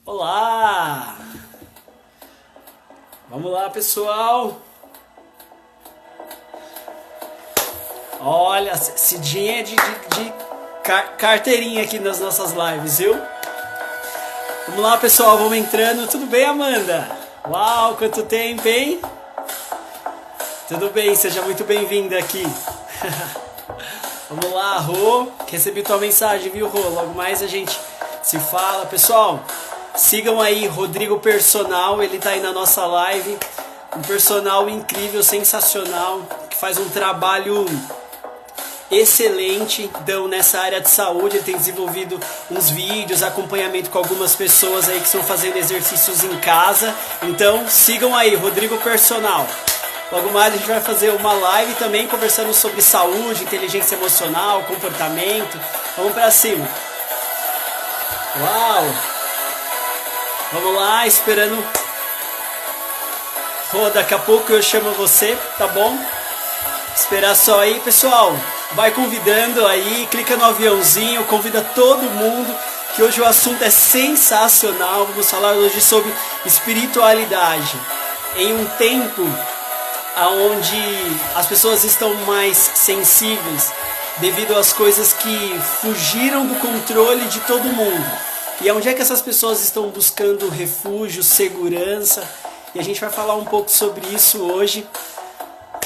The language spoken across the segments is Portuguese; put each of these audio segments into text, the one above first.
Olá! Vamos lá, pessoal! Olha, Cidinha de carteirinha aqui nas nossas lives, viu? Vamos lá, pessoal, vamos entrando. Tudo bem, Amanda? Uau, quanto tempo, hein? Tudo bem, seja muito bem-vinda aqui. Vamos lá, Rô. Recebi tua mensagem, viu, Rô? Logo mais a gente se fala. Pessoal, sigam aí Rodrigo Personal, ele tá aí na nossa live. Um personal incrível, sensacional, que faz um trabalho excelente. Então, nessa área de saúde, ele tem desenvolvido uns vídeos, acompanhamento com algumas pessoas aí que estão fazendo exercícios em casa. Então, sigam aí, Rodrigo Personal. Logo mais a gente vai fazer uma live também conversando sobre saúde, inteligência emocional, comportamento. Vamos pra cima. Uau! Vamos lá, esperando. Rô, daqui a pouco eu chamo você, tá bom? Esperar só aí, pessoal. Vai convidando aí, clica no aviãozinho, convida todo mundo, que hoje o assunto é sensacional. Vamos falar hoje sobre espiritualidade. Em um tempo onde as pessoas estão mais sensíveis devido às coisas que fugiram do controle de todo mundo. E onde é que essas pessoas estão buscando refúgio, segurança? E a gente vai falar um pouco sobre isso hoje.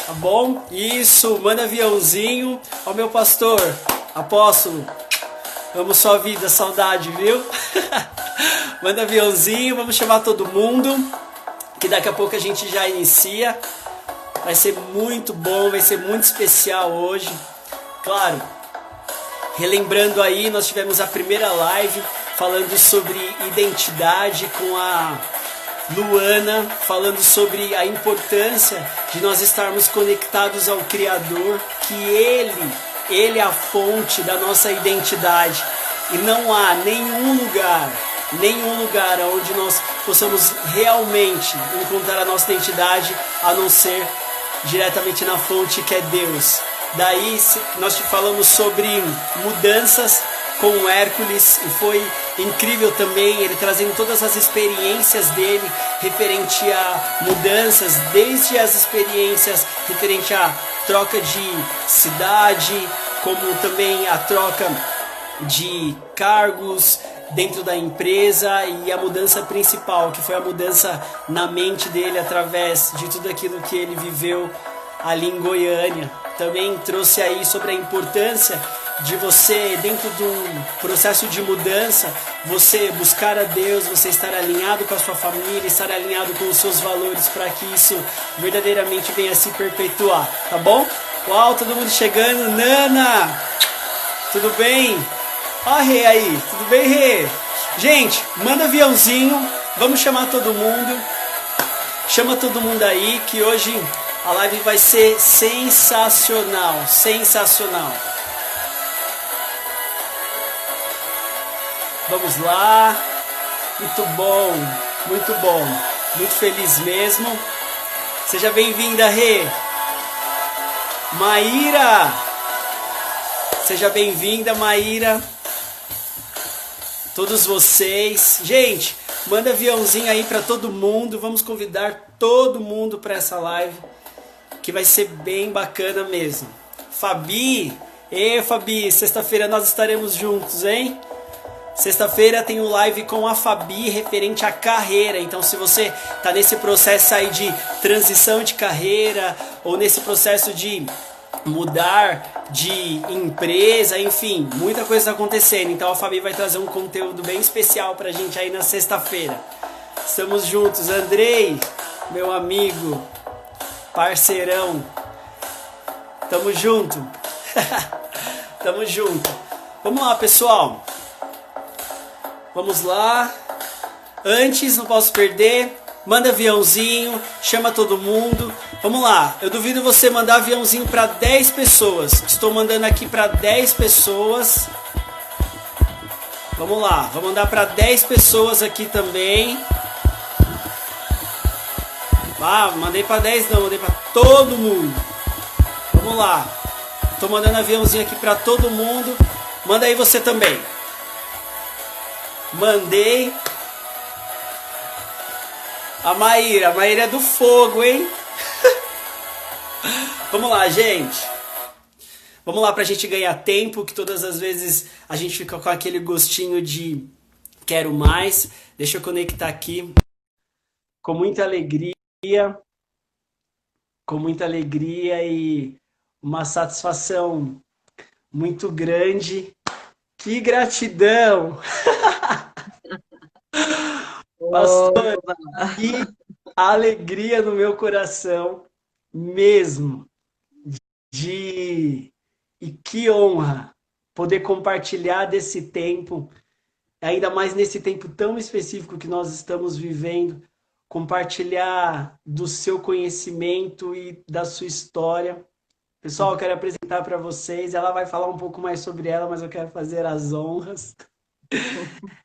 Tá bom? Isso, manda aviãozinho. Ó, meu pastor, apóstolo, amo sua vida, saudade, viu? Manda aviãozinho, vamos chamar todo mundo, que daqui a pouco a gente já inicia. Vai ser muito bom, vai ser muito especial hoje. Claro, relembrando aí, nós tivemos a primeira live falando sobre identidade com a Luana, falando sobre a importância de nós estarmos conectados ao Criador, que Ele é a fonte da nossa identidade. E não há nenhum lugar onde nós possamos realmente encontrar a nossa identidade, a não ser diretamente na fonte que é Deus. Daí nós te falamos sobre mudanças com o Hércules, e foi incrível também ele trazendo todas as experiências dele referente a mudanças, desde as experiências referente à troca de cidade, como também a troca de cargos dentro da empresa, e a mudança principal, que foi a mudança na mente dele através de tudo aquilo que ele viveu ali em Goiânia. Também trouxe aí sobre a importância de você, dentro de um processo de mudança, você buscar a Deus, você estar alinhado com a sua família, estar alinhado com os seus valores, para que isso verdadeiramente venha a se perpetuar, tá bom? Uau, todo mundo chegando. Nana, tudo bem? Ó, Rê aí, tudo bem, Rê? Gente, manda aviãozinho, vamos chamar todo mundo. Chama todo mundo aí, que hoje a live vai ser sensacional, sensacional. Vamos lá, muito bom, muito feliz mesmo. Seja bem-vinda, Rê. Maíra, seja bem-vinda, Maíra. Todos vocês, gente, manda aviãozinho aí para todo mundo. Vamos convidar todo mundo para essa live, que vai ser bem bacana mesmo. Fabi, Fabi, sexta-feira nós estaremos juntos, hein? Sexta-feira tem um live com a Fabi referente à carreira. Então, se você tá nesse processo aí de transição de carreira, ou nesse processo de mudar de empresa, enfim, muita coisa tá acontecendo. Então a Fabi vai trazer um conteúdo bem especial pra gente aí na sexta-feira. Estamos juntos. Andrei, meu amigo, parceirão, tamo junto. Tamo junto. Vamos lá, pessoal, vamos lá. Antes, não posso perder, manda aviãozinho, chama todo mundo. Vamos lá, eu duvido você mandar aviãozinho para 10 pessoas. Estou mandando aqui para 10 pessoas. Vamos lá, vou mandar para 10 pessoas aqui também. Ah, mandei para 10 não, mandei para todo mundo. Vamos lá, estou mandando aviãozinho aqui para todo mundo. Manda aí você também. Mandei. A Maíra é do fogo, hein? Vamos lá, gente. Vamos lá pra gente ganhar tempo, que todas as vezes a gente fica com aquele gostinho de quero mais. Deixa eu conectar aqui com muita alegria e uma satisfação muito grande. Que gratidão! Pastor, Oba! que alegria no meu coração mesmo de e que honra poder compartilhar desse tempo, ainda mais nesse tempo tão específico que nós estamos vivendo, compartilhar do seu conhecimento e da sua história. Pessoal, eu quero apresentar para vocês. Ela vai falar um pouco mais sobre ela, mas eu quero fazer as honras.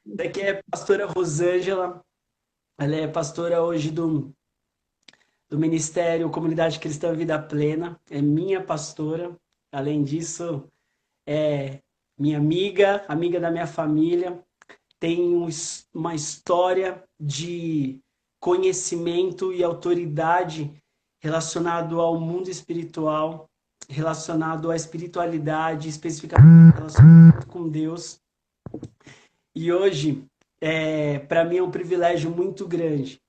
Daqui é a pastora Rosângela. Ela é pastora hoje do Ministério Comunidade Cristã Vida Plena. É minha pastora. Além disso, é minha amiga da minha família. Tem uma história de conhecimento e autoridade relacionado ao mundo espiritual, relacionado à espiritualidade, especificamente relacionado com Deus. E hoje, para mim, é um privilégio muito grande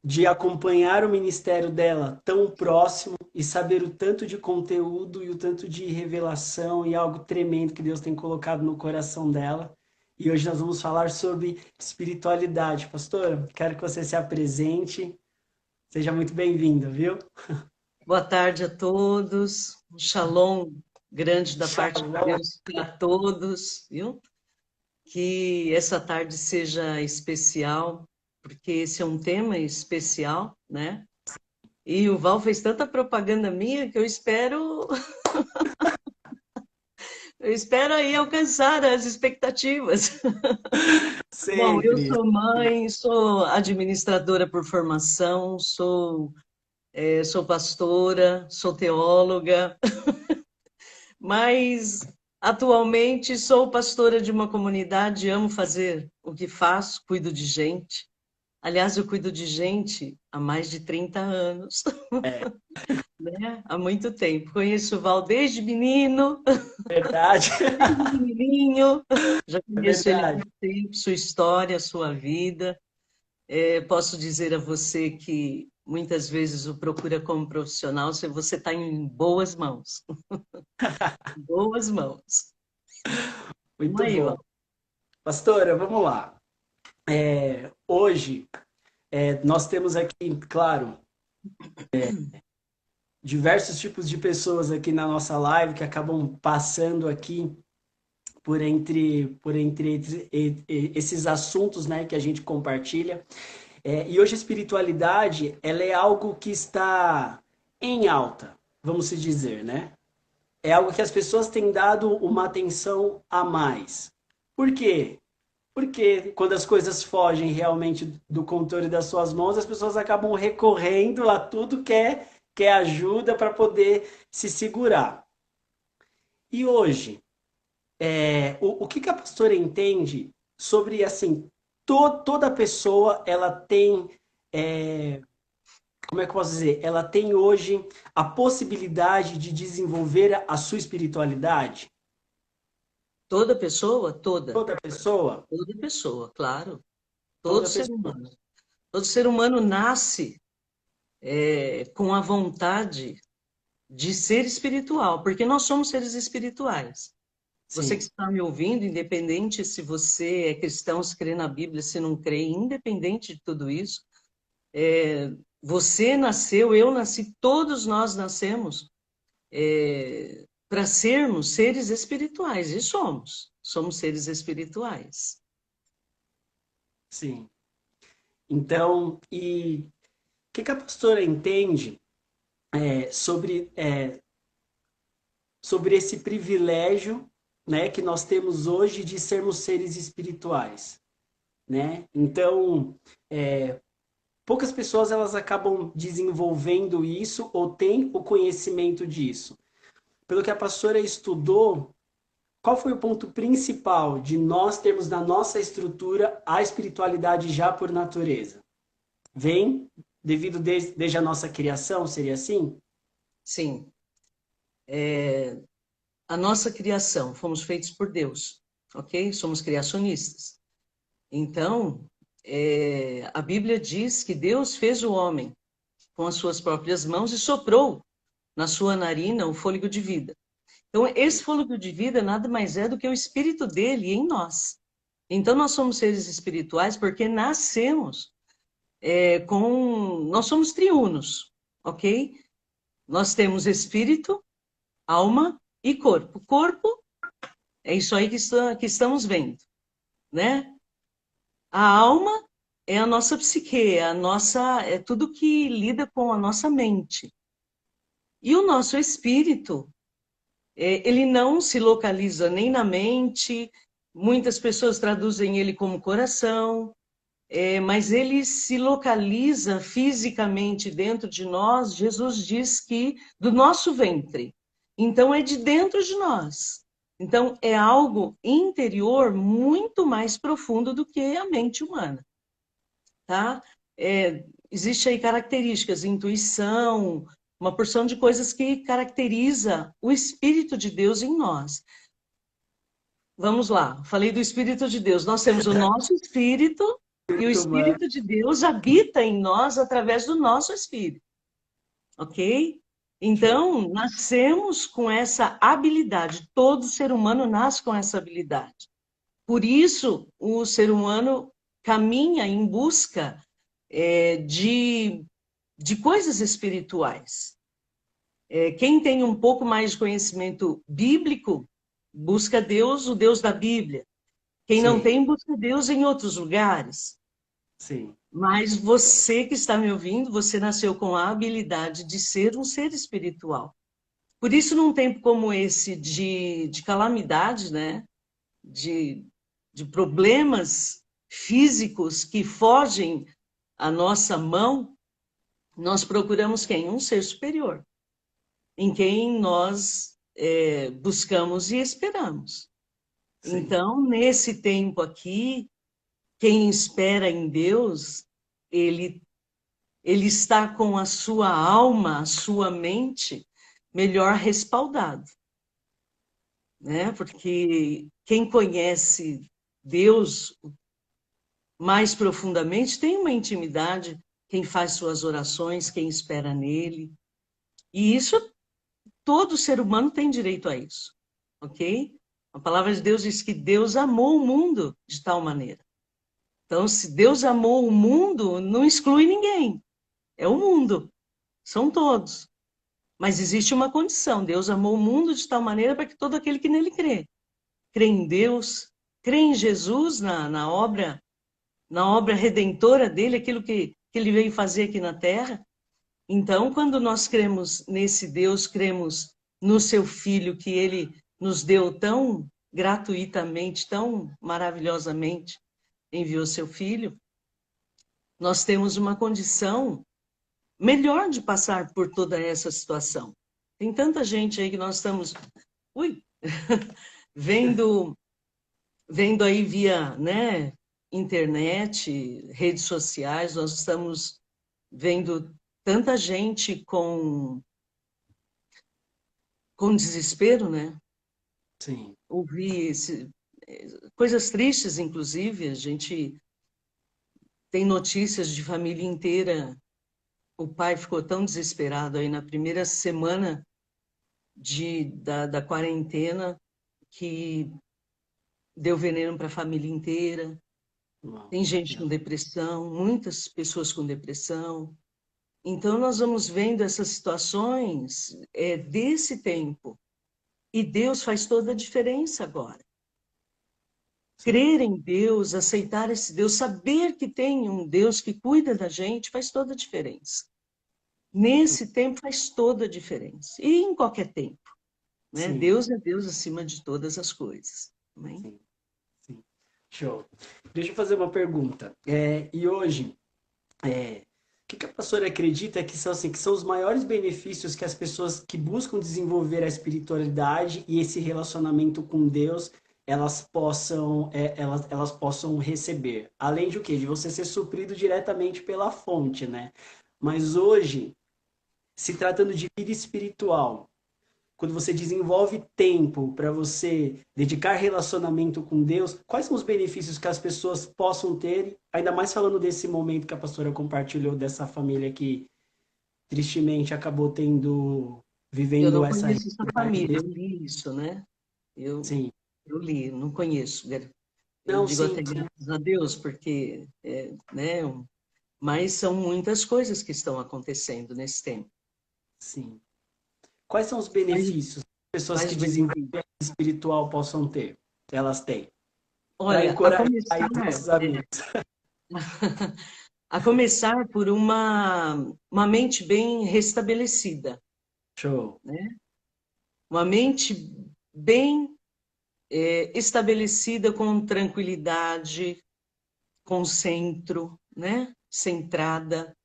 de acompanhar o ministério dela tão próximo e saber o tanto de conteúdo e o tanto de revelação e algo tremendo que Deus tem colocado no coração dela. E hoje nós vamos falar sobre espiritualidade. Pastora, quero que você se apresente. Seja muito bem-vinda, viu? Boa tarde a todos. Um shalom grande da parte de Shalom. Deus para todos, viu? Que essa tarde seja especial, porque esse é um tema especial, né? E o Val fez tanta propaganda minha que eu espero aí alcançar as expectativas. Bom, eu Sempre. sou mãe, sou administradora por formação, sou pastora, sou teóloga, mas atualmente sou pastora de uma comunidade, amo fazer o que faço, cuido de gente. Aliás, eu cuido de gente há mais de 30 anos, né? Há muito tempo. Conheço o Val desde menino, Verdade. desde menininho, já conheço ele há Verdade. muito tempo, sua história, sua vida. Posso dizer a você que muitas vezes o procura como profissional se você está em boas mãos. Boas mãos. Vamos Muito aí, bom. Val. Pastora, vamos lá. Hoje, nós temos aqui, claro, diversos tipos de pessoas aqui na nossa live que acabam passando aqui por entre esses assuntos, né, que a gente compartilha. E hoje a espiritualidade, ela é algo que está em alta, vamos se dizer, né? É algo que as pessoas têm dado uma atenção a mais. Por quê? Porque quando as coisas fogem realmente do controle das suas mãos, as pessoas acabam recorrendo a tudo que é ajuda para poder se segurar. E hoje, o que a pastora entende sobre, assim, toda pessoa, ela tem, é, como é que eu posso dizer? Ela tem hoje a possibilidade de desenvolver a sua espiritualidade? Toda pessoa? Toda. Toda pessoa? Toda pessoa, claro. Todo Toda ser pessoa. humano. Todo ser humano nasce com a vontade de ser espiritual, porque nós somos seres espirituais. Você que Sim, está me ouvindo, independente se você é cristão, se crê na Bíblia, se não crê, independente de tudo isso, você nasceu, eu nasci, todos nós nascemos para sermos seres espirituais, e somos. Somos seres espirituais. sim. Então, e o que a pastora entende sobre esse privilégio, né, que nós temos hoje de sermos seres espirituais, né? Então, poucas pessoas elas acabam desenvolvendo isso ou têm o conhecimento disso. Pelo que a pastora estudou, qual foi o ponto principal de nós termos na nossa estrutura a espiritualidade já por natureza? vem devido desde a nossa criação, seria assim? Sim. A nossa criação, fomos feitos por Deus, ok? Somos criacionistas. Então, a Bíblia diz que Deus fez o homem com as suas próprias mãos e soprou na sua narina o fôlego de vida. Então, esse fôlego de vida nada mais é do que o espírito dele em nós. Então, nós somos seres espirituais porque nascemos nós somos triunos, ok? Nós temos espírito, alma e corpo. Corpo é isso aí que estamos vendo, né? A alma é a nossa psique, é tudo que lida com a nossa mente. E o nosso espírito, ele não se localiza nem na mente, muitas pessoas traduzem ele como coração, mas ele se localiza fisicamente dentro de nós. Jesus diz que do nosso ventre. Então, é de dentro de nós. Então, é algo interior muito mais profundo do que a mente humana. Tá? Existe aí características, intuição, uma porção de coisas que caracteriza o Espírito de Deus em nós. Vamos lá, falei do Espírito de Deus. Nós temos o nosso Espírito e o Espírito de Deus habita em nós através do nosso Espírito. Ok? Então, nascemos com essa habilidade. Todo ser humano nasce com essa habilidade. Por isso, o ser humano caminha em busca de coisas espirituais. Quem tem um pouco mais de conhecimento bíblico, busca Deus, o Deus da Bíblia. Quem não tem, busca Deus em outros lugares. Sim. Mas você que está me ouvindo, você nasceu com a habilidade de ser um ser espiritual. Por isso, num tempo como esse de calamidade, né? de problemas físicos que fogem à nossa mão, nós procuramos quem? Um ser superior, em quem nós buscamos e esperamos. Sim. Então, nesse tempo aqui, quem espera em Deus, ele está com a sua alma, a sua mente melhor respaldado, né? Porque quem conhece Deus mais profundamente tem uma intimidade, quem faz suas orações, quem espera nele. E isso, todo ser humano tem direito a isso, ok? A palavra de Deus diz que Deus amou o mundo de tal maneira. Então, se Deus amou o mundo, não exclui ninguém. É o mundo, são todos. Mas existe uma condição, Deus amou o mundo de tal maneira para que todo aquele que nele crê em Deus, crê em Jesus na obra redentora dele, aquilo que ele veio fazer aqui na Terra. Então, quando nós cremos nesse Deus, cremos no seu Filho, que ele nos deu tão gratuitamente, tão maravilhosamente, enviou seu Filho, nós temos uma condição melhor de passar por toda essa situação. Tem tanta gente aí que nós estamos vendo aí via, né, internet, redes sociais, nós estamos vendo tanta gente com desespero, né? Sim. Ouvir coisas tristes, inclusive, a gente tem notícias de família inteira. O pai ficou tão desesperado aí na primeira semana da quarentena que deu veneno para a família inteira. Tem gente com depressão, muitas pessoas com depressão. Então, nós vamos vendo essas situações desse tempo. E Deus faz toda a diferença agora. Crer em Deus, aceitar esse Deus, saber que tem um Deus que cuida da gente, faz toda a diferença. Nesse tempo faz toda a diferença. E em qualquer tempo. Né? Deus é Deus acima de todas as coisas. Né? Sim. Sim. Show. Deixa eu fazer uma pergunta. E hoje, o que a pastora acredita que são os maiores benefícios que as pessoas que buscam desenvolver a espiritualidade e esse relacionamento com Deus, elas possam receber. Além de o quê? De você ser suprido diretamente pela fonte, né? Mas hoje, se tratando de vida espiritual, quando você desenvolve tempo para você dedicar relacionamento com Deus, quais são os benefícios que as pessoas possam ter, ainda mais falando desse momento que a pastora compartilhou dessa família que tristemente acabou Eu vivendo não essa conheço essa realidade família, eu li isso, né? Eu, sim. eu li, não conheço. Eu Não, digo sim, até sim, graças a Deus, porque, né? Mas são muitas coisas que estão acontecendo nesse tempo. sim. Quais são os Mas, benefícios que pessoas mas que desenvolvem benefício. vida espiritual possam ter? Elas têm. Para Olha, encorajar aí os nossos amigos. a começar por uma mente bem restabelecida, Show. né? Uma mente bem estabelecida com tranquilidade, com centro, né? Centrada,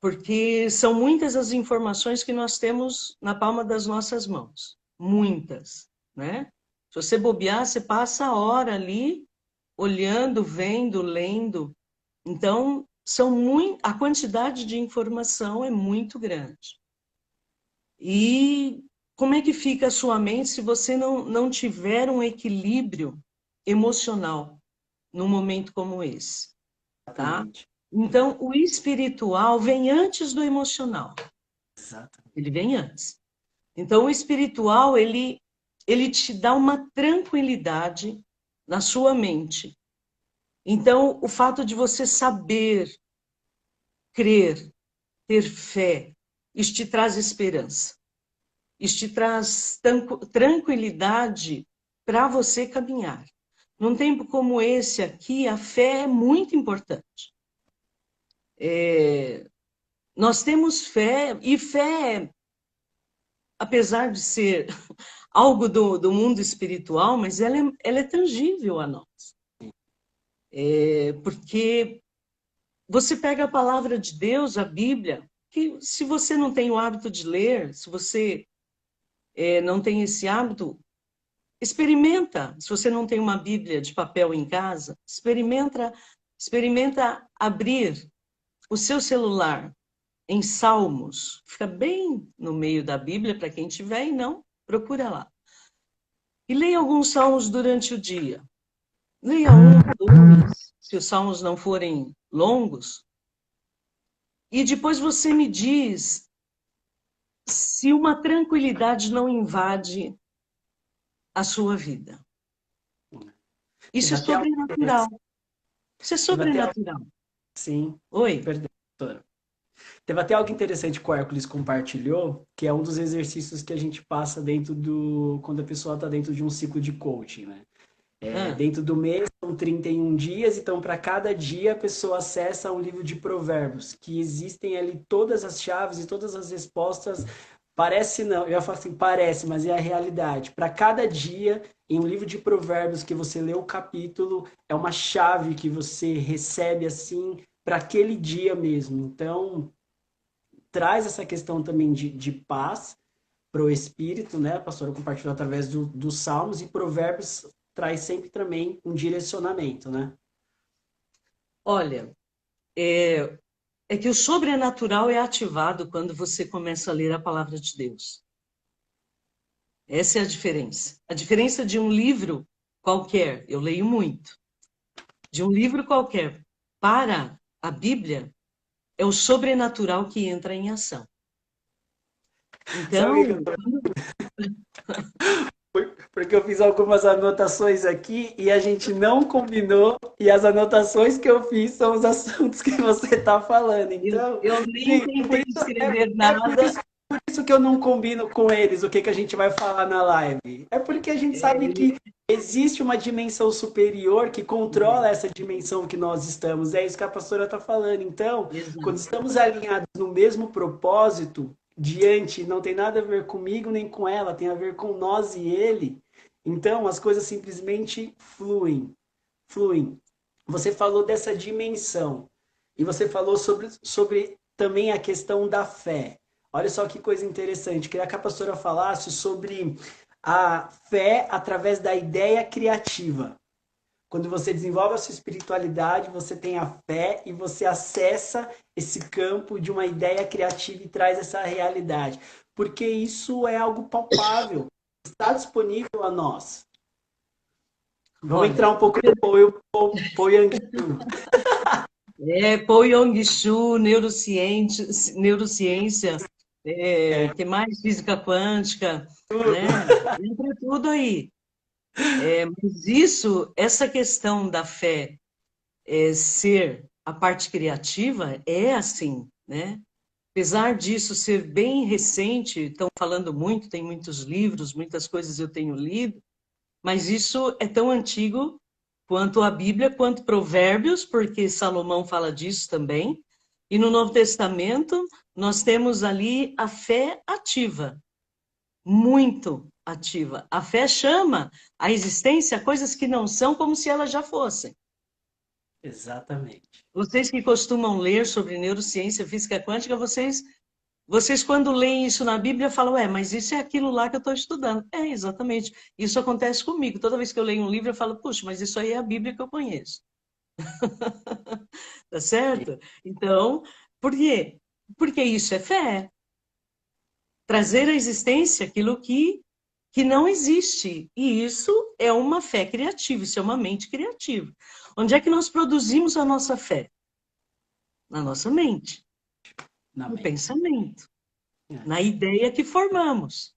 porque são muitas as informações que nós temos na palma das nossas mãos, muitas, né? Se você bobear, você passa a hora ali olhando, vendo, lendo. Então, a quantidade de informação é muito grande. E como é que fica a sua mente se você não tiver um equilíbrio emocional num momento como esse, tá? Exatamente. Então, o espiritual vem antes do emocional. Exatamente. Ele vem antes. Então, o espiritual, ele te dá uma tranquilidade na sua mente. Então, o fato de você saber, crer, ter fé, isso te traz esperança. Isso te traz tranquilidade para você caminhar. Num tempo como esse aqui, a fé é muito importante. Nós temos fé, e fé, apesar de ser algo do mundo espiritual, mas ela é tangível a nós. Porque você pega a palavra de Deus, a Bíblia, que se você não tem o hábito de ler, se você não tem esse hábito, experimenta. Se você não tem uma Bíblia de papel em casa, experimenta abrir o seu celular em Salmos. Fica bem no meio da Bíblia para quem tiver e não, procura lá. E leia alguns salmos durante o dia. Leia um, dois, se os salmos não forem longos. E depois você me diz se uma tranquilidade não invade a sua vida. Isso Teve é até algo sobrenatural. interessante. Isso é Teve até algo, sobrenatural. sim, Oi? perdão, doutora. Teve até algo interessante que o Hércules compartilhou, que é um dos exercícios que a gente passa quando a pessoa está dentro de um ciclo de coaching, né? Ah, Dentro do mês são 31 dias, então para cada dia a pessoa acessa um livro de provérbios, que existem ali todas as chaves e todas as respostas. Parece não, eu ia falar assim, parece, mas é a realidade. Para cada dia, em um livro de provérbios que você lê o capítulo, é uma chave que você recebe assim para aquele dia mesmo. Então, traz essa questão também de paz para o espírito, né? A pastora compartilhou através dos salmos e provérbios traz sempre também um direcionamento, né? olha, é que o sobrenatural é ativado quando você começa a ler a palavra de Deus. Essa é a diferença. A diferença de um livro qualquer, eu leio muito, de um livro qualquer para a Bíblia, é o sobrenatural que entra em ação. Sabe o que Então, eu porque eu fiz algumas anotações aqui e a gente não combinou, e as anotações que eu fiz são os assuntos que você está falando. Então, eu nem sim, por tentei isso, escrever é por nada. isso, por isso que eu não combino com eles o que, que a gente vai falar na live. É porque a gente sabe que existe uma dimensão superior que controla essa dimensão que nós estamos. É isso que a pastora está falando. Então, quando Exato. estamos alinhados no mesmo propósito, diante, não tem nada a ver comigo nem com ela, tem a ver com nós e ele. Então, as coisas simplesmente fluem, fluem. Você falou dessa dimensão e você falou sobre também a questão da fé. Olha só que coisa interessante. Queria que a pastora falasse sobre a fé através da ideia criativa. Quando você desenvolve a sua espiritualidade, você tem a fé e você acessa esse campo de uma ideia criativa e traz essa realidade. Porque isso é algo palpável, está disponível a nós. Vamos Olha, entrar um pouco no Po Yang-Shu. Po Yong-Shu, neurociência, que mais? Física quântica, né? Entra tudo aí. Mas essa questão da fé ser a parte criativa é assim, né? Apesar disso ser bem recente, estão falando muito, tem muitos livros, muitas coisas eu tenho lido, mas isso é tão antigo quanto a Bíblia, quanto Provérbios, porque Salomão fala disso também. E no Novo Testamento, nós temos ali a fé ativa, muito ativa. A fé chama a existência coisas que não são como se elas já fossem. Exatamente. Vocês que costumam ler sobre neurociência, física quântica, vocês quando leem isso na Bíblia falam, mas isso é aquilo lá que eu estou estudando. É, exatamente. Isso acontece comigo. Toda vez que eu leio um livro, eu falo, puxa, mas isso aí é a Bíblia que eu conheço. Tá certo? Então, por quê? Porque isso é fé. Trazer à existência aquilo que não existe. E isso é uma fé criativa, isso é uma mente criativa. Onde é que nós produzimos a nossa fé? Na nossa mente. No pensamento. Na ideia que formamos.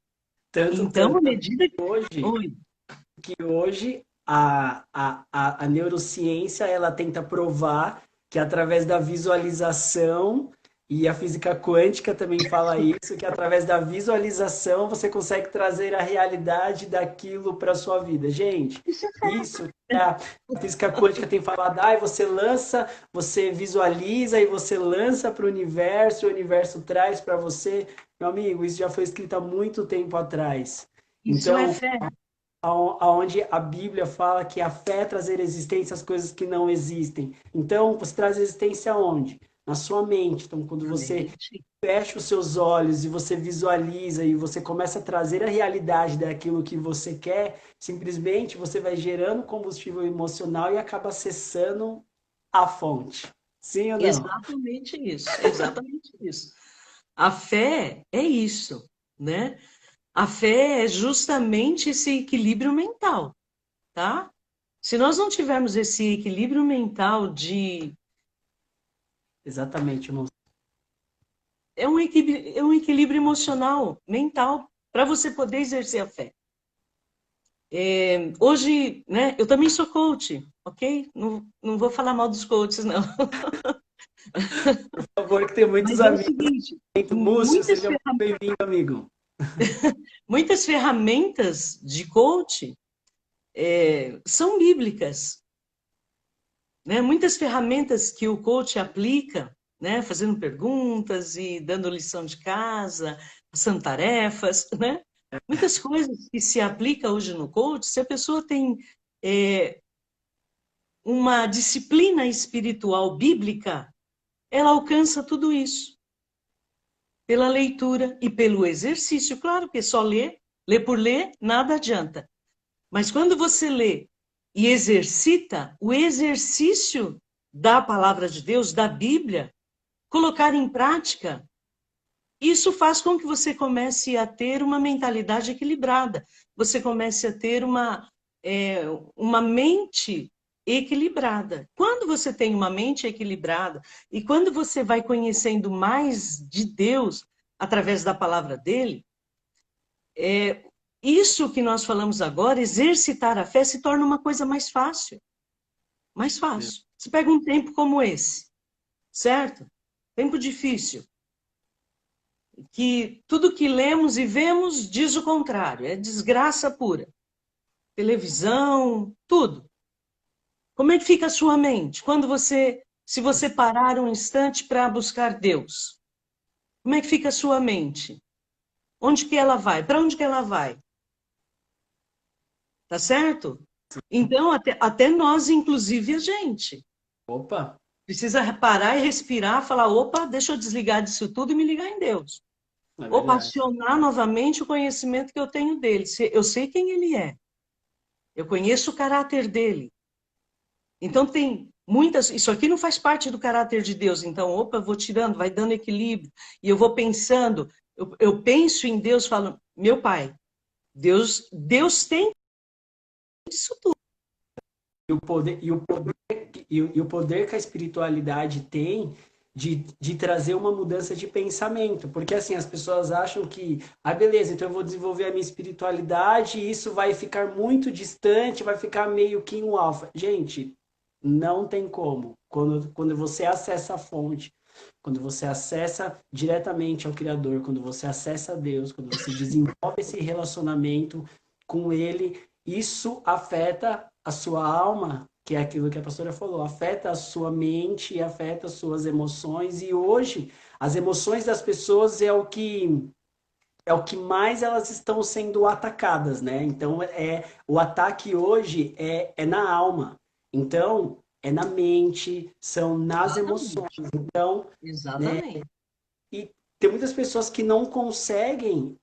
Então, à medida que... hoje a neurociência ela tenta provar que através da visualização, e a física quântica também fala isso, que através da visualização você consegue trazer a realidade daquilo para a sua vida. Gente, isso a física quântica tem falado, você lança, você visualiza e você lança para o universo traz para você. Meu amigo, isso já foi escrito há muito tempo atrás. Isso então, é fé. Onde a Bíblia fala que a fé é trazer existência às coisas que não existem. Então, você traz existência aonde? Na sua mente. Então, quando você fecha os seus olhos e você visualiza e você começa a trazer a realidade daquilo que você quer, simplesmente você vai gerando combustível emocional e acaba acessando a fonte. Sim ou não? Exatamente isso, exatamente isso. A fé é isso, né? A fé é justamente esse equilíbrio mental, tá? Se nós não tivermos esse equilíbrio mental Exatamente, moço. É um equilíbrio emocional, mental, para você poder exercer a fé. Hoje, né, eu também sou coach, ok? Não vou falar mal dos coaches, não. Por favor, que tem muitos amigos. É o seguinte, Múcio, seja muito bem-vindo, amigo. Muitas ferramentas de coach são bíblicas. Né? Muitas ferramentas que o coach aplica, né? Fazendo perguntas e dando lição de casa, passando tarefas, né? Muitas coisas que se aplica hoje no coach, se a pessoa tem uma disciplina espiritual bíblica, ela alcança tudo isso. Pela leitura e pelo exercício. Claro que só ler por ler, nada adianta. Mas quando você lê e exercita, o exercício da palavra de Deus, da Bíblia, colocar em prática, isso faz com que você comece a ter uma mentalidade equilibrada. Você comece a ter uma mente equilibrada. Quando você tem uma mente equilibrada e quando você vai conhecendo mais de Deus através da palavra dele, isso que nós falamos agora, exercitar a fé, se torna uma coisa mais fácil. Mais fácil. Você pega um tempo como esse, certo? Tempo difícil. Que tudo que lemos e vemos diz o contrário. É desgraça pura. Televisão, tudo. Como é que fica a sua mente? Se você parar um instante para buscar Deus, como é que fica a sua mente? Onde que ela vai? Para onde que ela vai? Tá certo? Então, até nós, inclusive a gente. Precisa parar e respirar, falar, opa, deixa eu desligar disso tudo e me ligar em Deus. É Ou verdade. acionar novamente o conhecimento que eu tenho dele. Eu sei quem ele é, eu conheço o caráter dele. Então tem muitas. Isso aqui não faz parte do caráter de Deus. Então, opa, eu vou tirando, vai dando equilíbrio. E eu vou pensando. Eu penso em Deus, falo, meu pai, Deus tem isso tudo. E o poder que a espiritualidade tem de trazer uma mudança de pensamento. Porque assim, as pessoas acham que, ah, beleza, então eu vou desenvolver a minha espiritualidade e isso vai ficar muito distante, vai ficar meio que um alfa. Gente, não tem como. Quando você acessa a fonte, quando você acessa diretamente ao Criador, quando você acessa a Deus, quando você desenvolve esse relacionamento com Ele, isso afeta a sua alma, que é aquilo que a pastora falou, afeta a sua mente e afeta as suas emoções. E hoje, as emoções das pessoas é o que mais elas estão sendo atacadas, né? Então, o ataque hoje é na alma. Então, é na mente, são nas emoções. Exatamente. Então, né? Exatamente. E tem muitas pessoas que não conseguem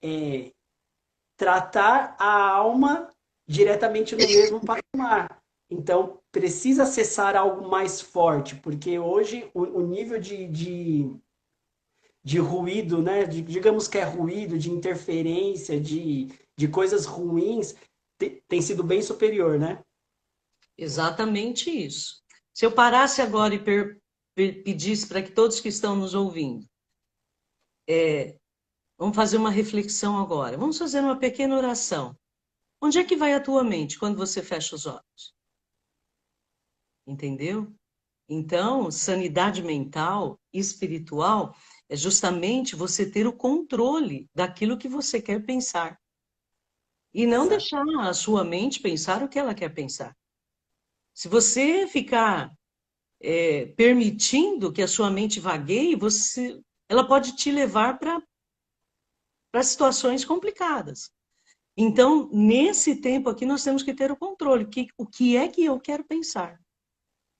tratar a alma diretamente no mesmo patamar. Então, precisa acessar algo mais forte, porque hoje o nível de ruído, né? Digamos que é ruído, de interferência, de coisas ruins, tem sido bem superior, né? Exatamente isso. Se eu parasse agora e pedisse para que todos que estão nos ouvindo, vamos fazer uma reflexão agora. Vamos fazer uma pequena oração. Onde é que vai a tua mente quando você fecha os olhos? Entendeu? Então, sanidade mental e espiritual é justamente você ter o controle daquilo que você quer pensar e não Exato. deixar a sua mente pensar o que ela quer pensar. Se você ficar permitindo que a sua mente vagueie, ela pode te levar para situações complicadas. Então, nesse tempo aqui, nós temos que ter o controle. O que é que eu quero pensar?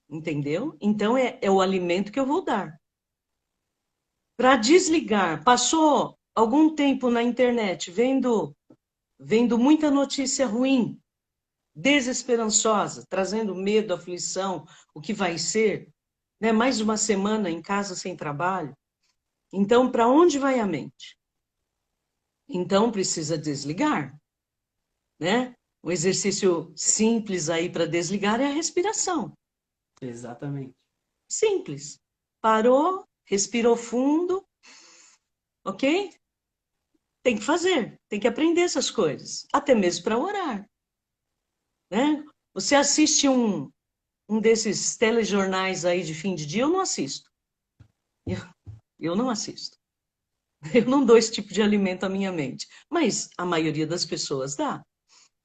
Entendeu? Então, é o alimento que eu vou dar. Para desligar, passou algum tempo na internet vendo muita notícia ruim, desesperançosa, trazendo medo, aflição, o que vai ser, né? Mais uma semana em casa sem trabalho. Então, para onde vai a mente? Então, precisa desligar, né? Um exercício simples aí para desligar é a respiração. Exatamente. Simples. Parou, respirou fundo, ok? Tem que fazer, tem que aprender essas coisas, até mesmo para orar, né? Você assiste um desses telejornais aí de fim de dia, eu não assisto. Eu, eu não assisto. Eu não dou esse tipo de alimento à minha mente. Mas a maioria das pessoas dá.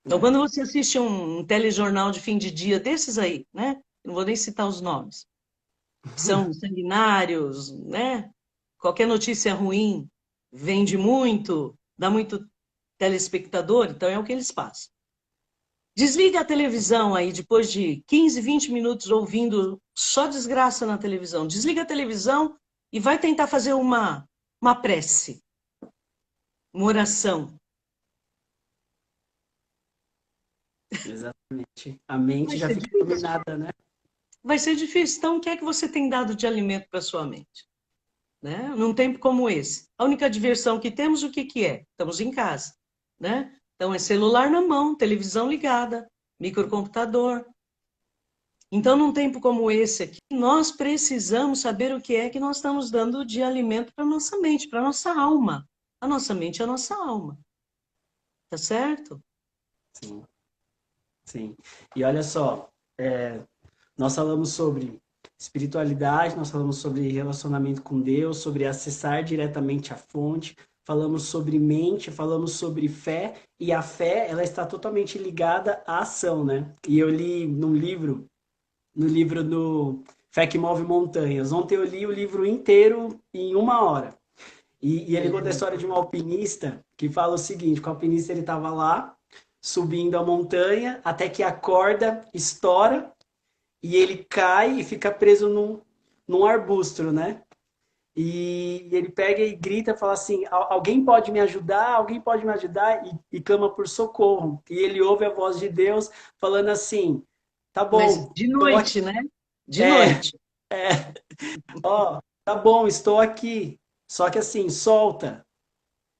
Então, É. quando você assiste um telejornal de fim de dia desses aí, né? Não vou nem citar os nomes. São sanguinários, né? Qualquer notícia ruim vende muito, dá muito telespectador, então é o que eles passam. Desliga a televisão aí, depois de 15, 20 minutos ouvindo só desgraça na televisão. Desliga a televisão e vai tentar fazer uma prece, uma oração. Exatamente. A Vai mente já ser fica difícil. dominada, né? Vai ser difícil. Então, o que é que você tem dado de alimento para sua mente? Né? Num tempo como esse. A única diversão que temos, o que que é? Estamos em casa, né? Então, é celular na mão, televisão ligada, microcomputador. Então, num tempo como esse aqui, nós precisamos saber o que é que nós estamos dando de alimento para nossa mente, para nossa alma. A nossa mente é a nossa alma. Tá certo? Sim, sim. E olha só, nós falamos sobre espiritualidade, nós falamos sobre relacionamento com Deus, sobre acessar diretamente a fonte, falamos sobre mente, falamos sobre fé, e a fé, ela está totalmente ligada à ação, né? E eu li num livro, no livro do Fé que Move Montanhas. Ontem eu li o livro inteiro em 1 hora. E ele conta a É. história de um alpinista que fala o seguinte, que o alpinista ele estava lá, subindo a montanha, até que a corda estoura e ele cai e fica preso num arbusto, né? E ele pega e grita, fala assim: Alguém pode me ajudar? Alguém pode me ajudar?" E clama por socorro. E ele ouve a voz de Deus falando assim: "Tá Mas bom, de estou aqui. noite, né? De É, noite. ó, tá bom, estou aqui. Só que assim, solta."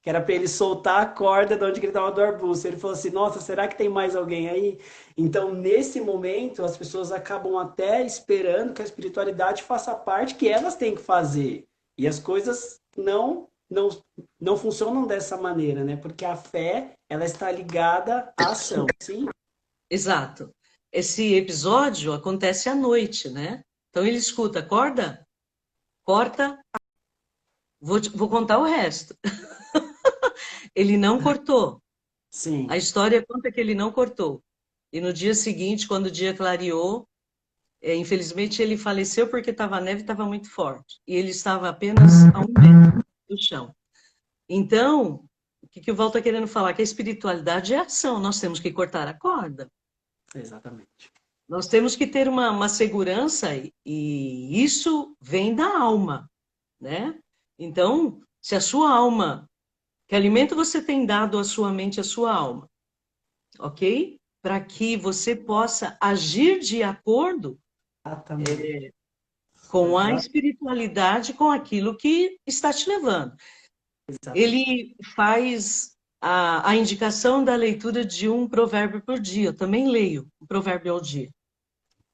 Que era para ele soltar a corda de onde que ele estava do arbusto. Ele falou assim: "Nossa, será que tem mais alguém aí?" Então, nesse momento, as pessoas acabam até esperando que a espiritualidade faça a parte que elas têm que fazer. E as coisas não funcionam dessa maneira, né? Porque a fé, ela está ligada à ação. Sim, Exato. Esse episódio acontece à noite, né? Então ele escuta, acorda, corta, vou contar o resto. Ele não cortou. A sim. história conta que ele não cortou. E no dia seguinte, quando o dia clareou, infelizmente ele faleceu porque a neve estava muito forte. E ele estava apenas a 1 metro do chão. Então, o que o Val está querendo falar? Que a espiritualidade é ação. Nós temos que cortar a corda. Exatamente. Nós temos que ter uma segurança e isso vem da alma, né? Então, se a sua alma, que alimento você tem dado à sua mente, à sua alma, ok? Para que você possa agir de acordo Exatamente. com a Exa- espiritualidade, com aquilo que está te levando. Exatamente. Ele faz a indicação da leitura de um provérbio por dia. Eu também leio um provérbio ao dia,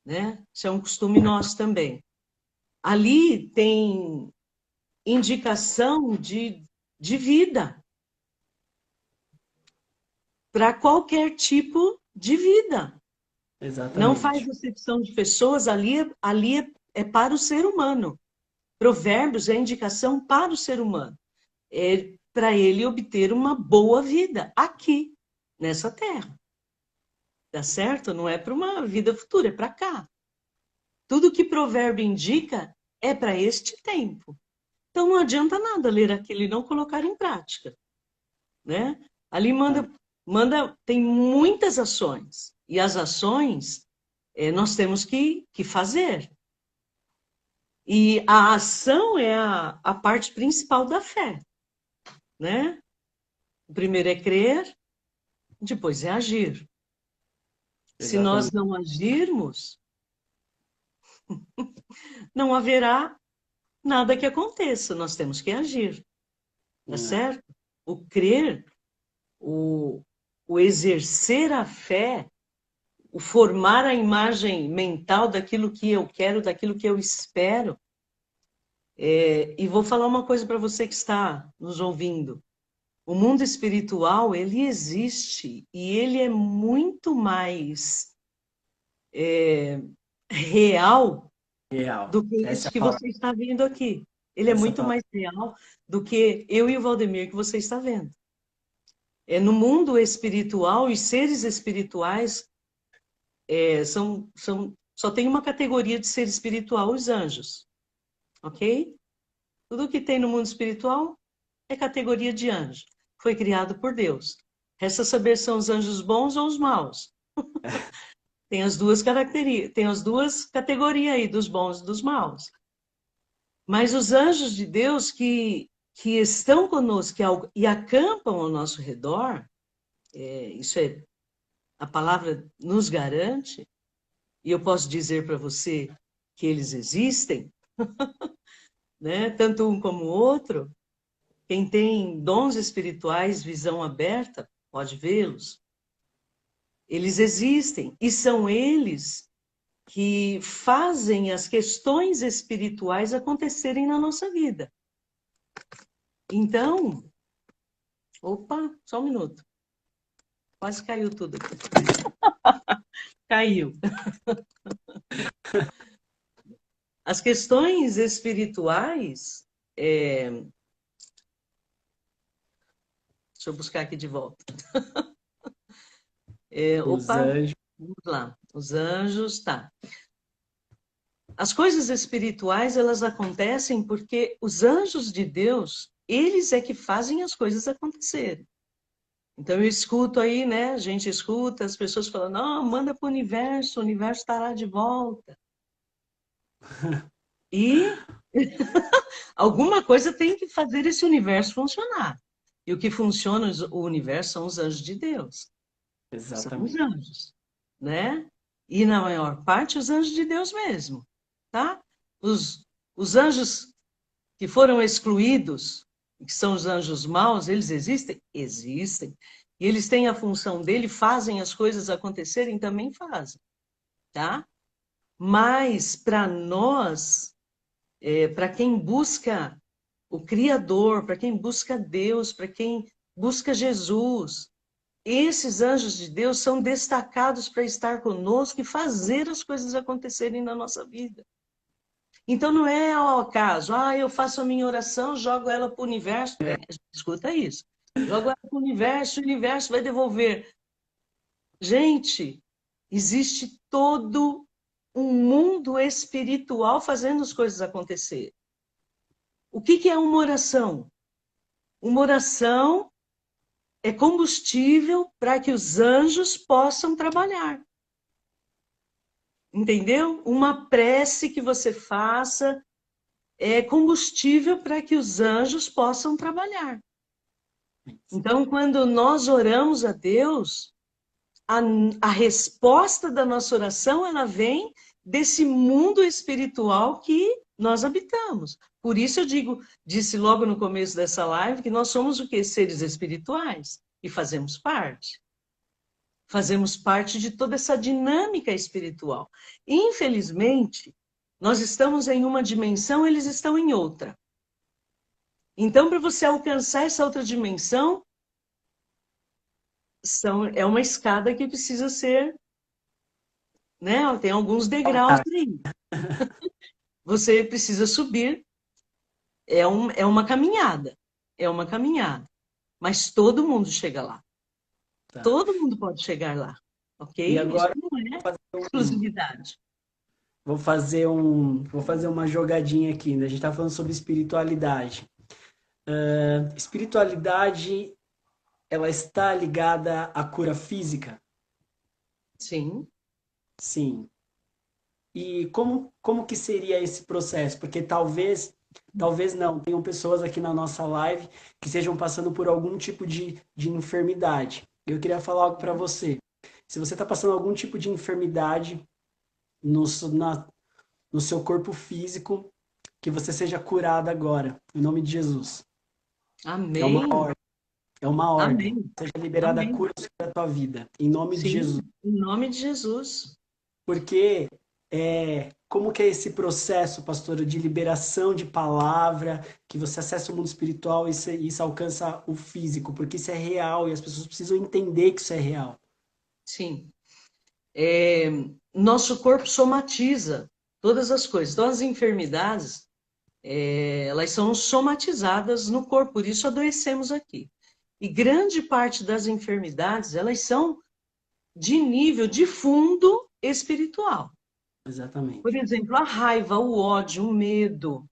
né? Isso é um costume nosso também. Ali tem indicação de vida para qualquer tipo de vida. Não faz Exatamente. acepção de pessoas, ali é para o ser humano. Provérbios é indicação para o ser humano. É para ele obter uma boa vida aqui, nessa terra. Tá certo? Não é para uma vida futura, é para cá. Tudo que provérbio indica é para este tempo. Então não adianta nada ler aquilo e não colocar em prática, né? Ali tem muitas ações. E as ações nós temos que fazer. E a ação é a parte principal da fé, né? O primeiro é crer, depois é agir. Se nós Exatamente. não agirmos, não haverá nada que aconteça. Nós temos que agir, tá É. certo? O crer, o, o exercer a fé, o formar a imagem mental daquilo que eu quero, daquilo que eu espero. E vou falar uma coisa para você que está nos ouvindo. O mundo espiritual, ele existe e ele é muito mais real Real. do que Essa isso é que a palavra. você está vendo aqui. Ele é Essa é a muito palavra. mais real do que eu e o Valdemir que você está vendo. No mundo espiritual, os seres espirituais só tem uma categoria de ser espiritual, os anjos, ok? Tudo que tem no mundo espiritual é categoria de anjo. Foi criado por Deus. Resta saber se são os anjos bons ou os maus. Tem as duas características, tem as duas categorias aí, dos bons e dos maus. Mas os anjos de Deus que estão conosco e acampam ao nosso redor, isso é, a palavra nos garante, e eu posso dizer para você que eles existem, né? Tanto um como o outro. Quem tem dons espirituais, visão aberta, pode vê-los. Eles existem e são eles que fazem as questões espirituais acontecerem na nossa vida. Então, opa, só um minuto. Quase caiu tudo aqui. Caiu. As questões espirituais, deixa eu buscar aqui de volta. Os Opa, anjos. vamos lá. Os anjos, tá. As coisas espirituais, elas acontecem porque os anjos de Deus, eles é que fazem as coisas acontecerem. Então eu escuto aí, né? A gente escuta as pessoas falando, não, manda para o universo estará de volta. E Alguma coisa tem que fazer esse universo funcionar. E o que funciona o universo são os anjos de Deus. São os Exatamente. anjos, né? E na maior parte os anjos de Deus mesmo, tá? Os anjos que foram excluídos, que são os anjos maus, eles existem? Existem. E eles têm a função dele, fazem as coisas acontecerem, também fazem, tá? Mas para nós, para quem busca o Criador, para quem busca Deus, para quem busca Jesus, esses anjos de Deus são destacados para estar conosco e fazer as coisas acontecerem na nossa vida. Então não é ao acaso, eu faço a minha oração, jogo ela para o universo. Escuta isso. Jogo ela para o universo vai devolver. Gente, existe todo um mundo espiritual fazendo as coisas acontecer. O que é uma oração? Uma oração é combustível para que os anjos possam trabalhar. Entendeu? Uma prece que você faça é combustível para que os anjos possam trabalhar. Então, quando nós oramos a Deus, a resposta da nossa oração, ela vem desse mundo espiritual que nós habitamos. Por isso eu disse logo no começo dessa live que nós somos o quê? Seres espirituais e fazemos parte. Fazemos parte de toda essa dinâmica espiritual. Infelizmente, nós estamos em uma dimensão, eles estão em outra. Então, para você alcançar essa outra dimensão, é uma escada que precisa ser, né? Tem alguns degraus aí. Você precisa subir, é uma caminhada, mas todo mundo chega lá. Tá. Todo mundo pode chegar lá, ok? E agora isso não é exclusividade. vou fazer uma jogadinha aqui, né? A gente está falando sobre espiritualidade. Espiritualidade, ela está ligada à cura física? Sim. Sim. E como que seria esse processo? Porque talvez não, tenham pessoas aqui na nossa live que estejam passando por algum tipo de enfermidade. Eu queria falar algo para você. Se você está passando algum tipo de enfermidade no seu corpo físico, que você seja curado agora, em nome de Jesus. É uma Amém. ordem. É uma ordem. Amém. Seja liberada a Amém. cura sobre a tua vida, em nome de Sim, Jesus. em nome de Jesus. Porque como que é esse processo, pastora, de liberação de palavra, que você acessa o mundo espiritual e isso alcança o físico? Porque isso é real e as pessoas precisam entender que isso é real. Sim. Nosso corpo somatiza todas as coisas. Então, as enfermidades, elas são somatizadas no corpo, por isso adoecemos aqui. E grande parte das enfermidades, elas são de nível, de fundo espiritual. Exatamente. Por exemplo, a raiva, o ódio, o medo,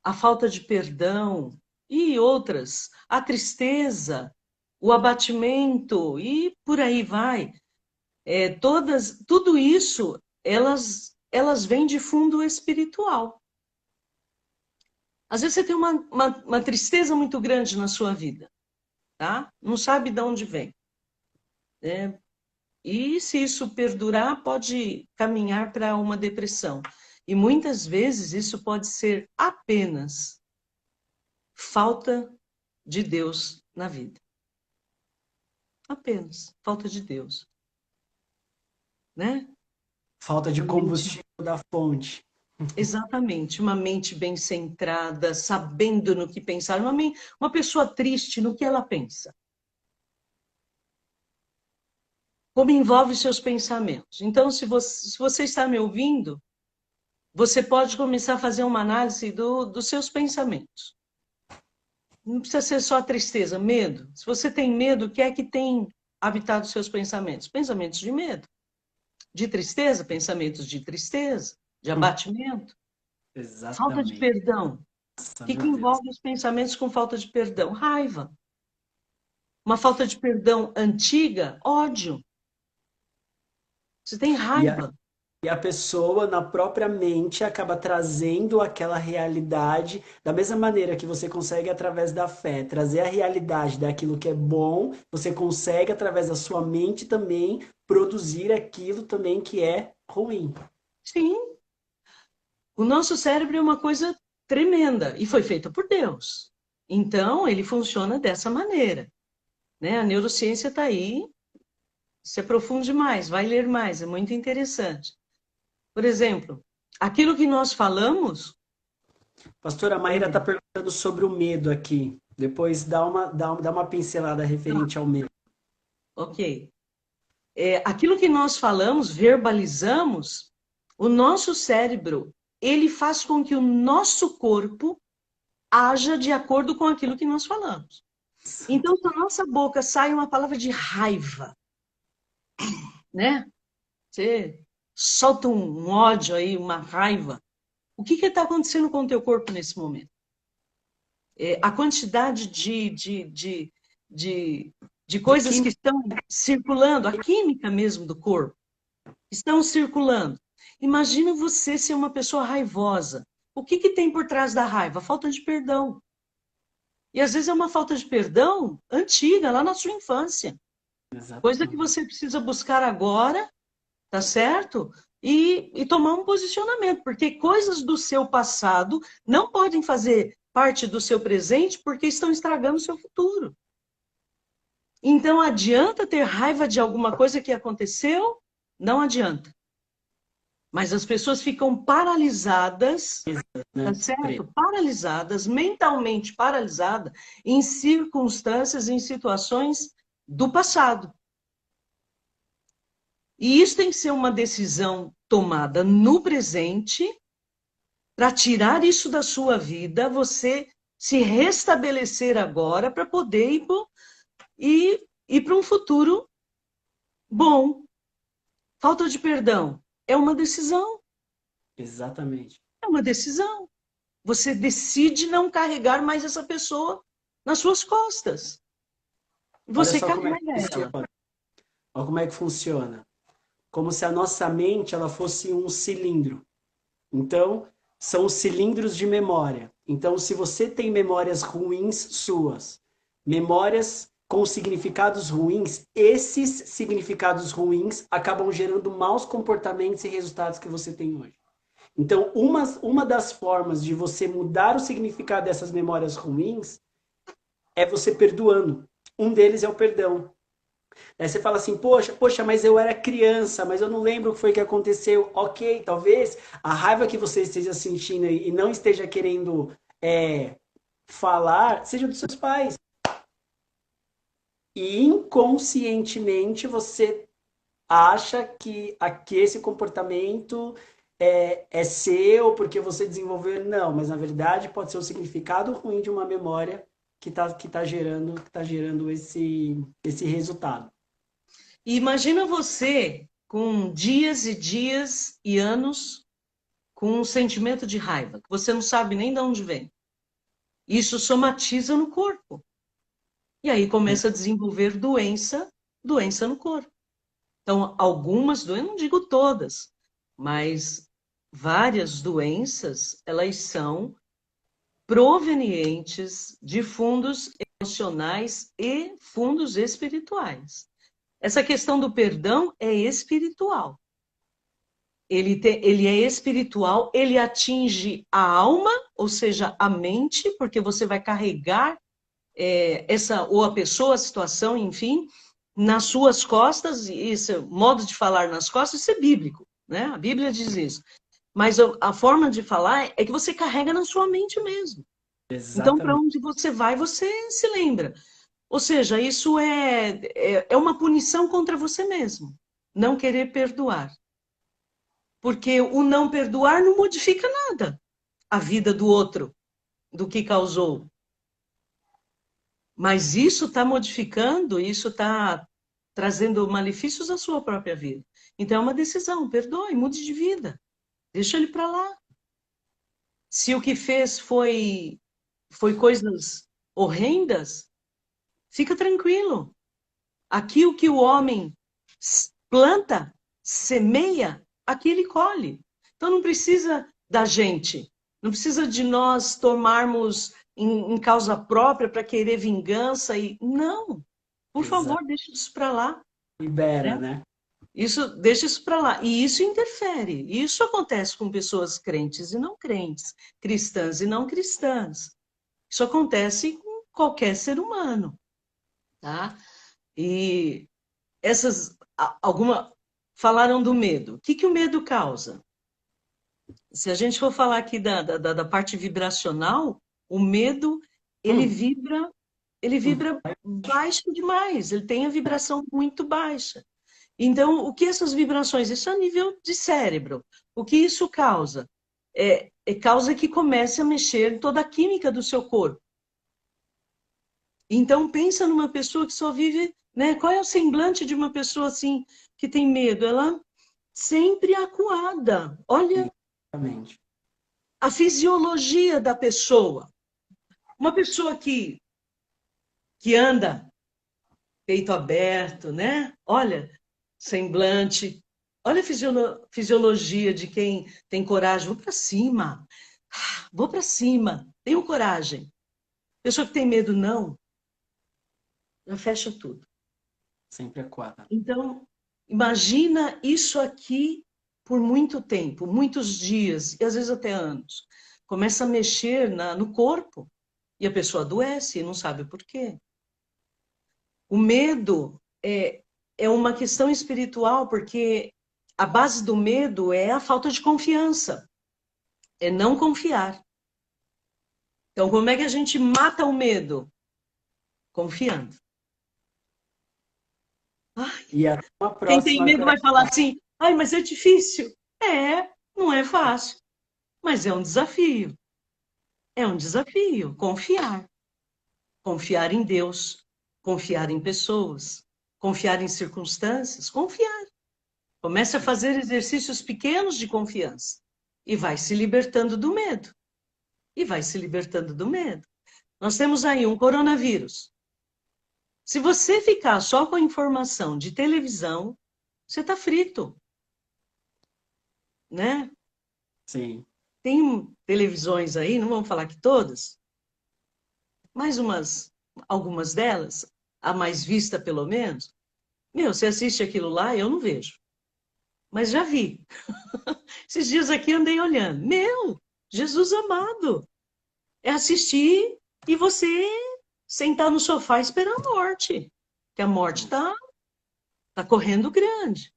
a falta de perdão e outras, a tristeza, o abatimento e por aí vai. Tudo isso, elas vêm de fundo espiritual. Às vezes você tem uma tristeza muito grande na sua vida, tá? Não sabe de onde vem. E se isso perdurar, pode caminhar para uma depressão. E muitas vezes isso pode ser apenas falta de Deus na vida. Apenas falta de Deus. Né? Falta de combustível da fonte. Exatamente, uma mente bem centrada, sabendo no que pensar, uma pessoa triste no que ela pensa. Como envolve seus pensamentos. Então, se você está me ouvindo, você pode começar a fazer uma análise dos seus pensamentos. Não precisa ser só tristeza, medo. Se você tem medo, o que é que tem habitado seus pensamentos? Pensamentos de medo. De tristeza, pensamentos de tristeza, de abatimento. Exatamente. Falta de perdão. O que envolve os pensamentos com falta de perdão? Raiva. Uma falta de perdão antiga, ódio. Você tem raiva. E a pessoa, na própria mente, acaba trazendo aquela realidade, da mesma maneira que você consegue, através da fé, trazer a realidade daquilo que é bom, você consegue, através da sua mente também, produzir aquilo também que é ruim. Sim, o nosso cérebro é uma coisa tremenda e foi feito por Deus. Então, ele funciona dessa maneira, né? A neurociência está aí, se aprofunde mais, vai ler mais, é muito interessante. Por exemplo, aquilo que nós falamos, Pastora Maíra está perguntando sobre o medo aqui. Depois dá uma pincelada referente ao medo. ok, aquilo que nós falamos, verbalizamos, o nosso cérebro, ele faz com que o nosso corpo haja de acordo com aquilo que nós falamos. Então, se a nossa boca sai uma palavra de raiva, né? Você solta um ódio aí, uma raiva. O que está acontecendo com o teu corpo nesse momento? A quantidade de coisas que estão circulando, a química mesmo do corpo, estão circulando. Imagina você ser uma pessoa raivosa. O que tem por trás da raiva? Falta de perdão. E às vezes é uma falta de perdão antiga, lá na sua infância. Coisa que você precisa buscar agora, tá certo? E tomar um posicionamento, porque coisas do seu passado não podem fazer parte do seu presente porque estão estragando o seu futuro. Então, adianta ter raiva de alguma coisa que aconteceu? Não adianta. Mas as pessoas ficam paralisadas, tá certo? Paralisadas, mentalmente paralisadas, em circunstâncias, em situações do passado. E isso tem que ser uma decisão tomada no presente, para tirar isso da sua vida, você se restabelecer agora para poder ir para um futuro bom. Falta de perdão é uma decisão. Exatamente. É uma decisão. Você decide não carregar mais essa pessoa nas suas costas. Você carrega ela. Olha como é que funciona. Como se a nossa mente ela fosse um cilindro. Então, são os cilindros de memória. Então, se você tem memórias ruins suas, memórias com significados ruins, esses significados ruins acabam gerando maus comportamentos e resultados que você tem hoje. Então, uma das formas de você mudar o significado dessas memórias ruins é você perdoando. Um deles é o perdão. Aí você fala assim, poxa, mas eu era criança, mas eu não lembro o que foi que aconteceu. Ok, talvez a raiva que você esteja sentindo e não esteja querendo falar seja dos seus pais. E inconscientemente você acha que esse comportamento é seu porque você desenvolveu. Não, mas na verdade pode ser o significado ruim de uma memória que tá gerando esse resultado. E imagina você com dias e dias e anos com um sentimento de raiva, que você não sabe nem de onde vem. Isso somatiza no corpo. E aí começa a desenvolver doença no corpo. Então, algumas doenças, não digo todas, mas várias doenças, elas são provenientes de fundos emocionais e fundos espirituais. Essa questão do perdão é espiritual. Ele é espiritual, ele atinge a alma, ou seja, a mente, porque você vai carregar ou a pessoa, a situação, enfim, nas suas costas, isso, modo de falar nas costas, isso é bíblico, né? A Bíblia diz isso. Mas a forma de falar é que você carrega na sua mente mesmo. Exatamente. Então, para onde você vai, você se lembra. Ou seja, isso é uma punição contra você mesmo. Não querer perdoar. Porque o não perdoar não modifica nada a vida do outro, do que causou. Mas isso está modificando, isso está trazendo malefícios à sua própria vida. Então é uma decisão, perdoe, mude de vida. Deixa ele para lá. Se o que fez foi coisas horrendas, fica tranquilo. Aqui o que o homem planta, semeia, aqui ele colhe. Então não precisa da gente, não precisa de nós tomarmos em causa própria para querer vingança e não, por Exato. favor, deixa isso para lá, Libera, né? né? Isso, deixa isso para lá. E isso interfere. Isso acontece com pessoas crentes e não crentes, cristãs e não cristãs. Isso acontece com qualquer ser humano, tá? E essas alguma falaram do medo. O que que o medo causa? Se a gente for falar aqui da parte vibracional, o medo Hum, ele vibra baixo demais, ele tem a vibração muito baixa. Então, o que essas vibrações? Isso é a nível de cérebro. O que isso causa? Causa que comece a mexer toda a química do seu corpo. Então, pensa numa pessoa que só vive, né? Qual é o semblante de uma pessoa assim que tem medo? Ela sempre acuada. Olha exatamente. a fisiologia da pessoa. Uma pessoa que anda peito aberto, né? Olha, semblante. Olha a fisiologia de quem tem coragem. Vou para cima. Vou para cima. Tenho coragem. Pessoa que tem medo, não. Já fecha tudo. Sempre acuada. Então, imagina isso aqui por muito tempo, muitos dias, e às vezes até anos. Começa a mexer no corpo e a pessoa adoece e não sabe por quê. O medo é uma questão espiritual, porque a base do medo é a falta de confiança, é não confiar. Então, como é que a gente mata o medo? Confiando. Ai, E até uma quem tem próxima. medo vai falar assim, ai, mas é difícil. Não é fácil, mas é um desafio. É um desafio, confiar. Confiar em Deus, confiar em pessoas, confiar em circunstâncias, confiar. Comece a fazer exercícios pequenos de confiança e vai se libertando do medo. E vai se libertando do medo. Nós temos aí um coronavírus. Se você ficar só com a informação de televisão, você está frito, né? Sim. Tem televisões aí, não vamos falar que todas, mas algumas delas, a mais vista pelo menos. Meu, você assiste aquilo lá, eu não vejo, mas já vi. Esses dias aqui andei olhando. Meu, Jesus amado, é assistir e você sentar no sofá e esperar a morte, que a morte tá correndo grande.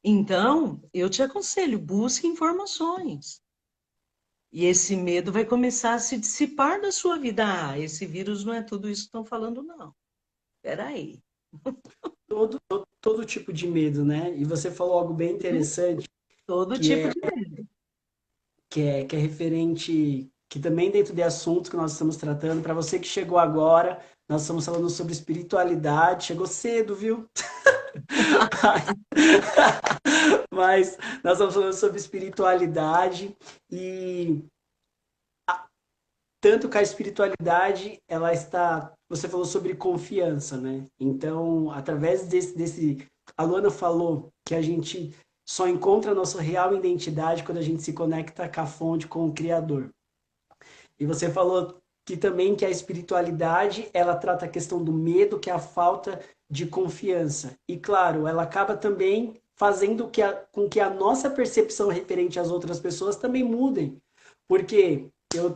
Então, eu te aconselho, busque informações. E esse medo vai começar a se dissipar da sua vida. Ah, esse vírus não é tudo isso que estão falando, não. Espera aí. Todo tipo de medo, né? E você falou algo bem interessante, Todo que tipo é, de medo. que é referente, que também dentro de assuntos que nós estamos tratando, para você que chegou agora, nós estamos falando sobre espiritualidade, chegou cedo, viu? Mas nós estamos falando sobre espiritualidade e tanto que a espiritualidade, ela está, você falou sobre confiança, né? Então, através a Luana falou que a gente só encontra a nossa real identidade quando a gente se conecta com a fonte, com o Criador. E você falou que também que a espiritualidade, ela trata a questão do medo, que é a falta de confiança. E claro, ela acaba também fazendo com que a nossa percepção referente às outras pessoas também mudem. Porque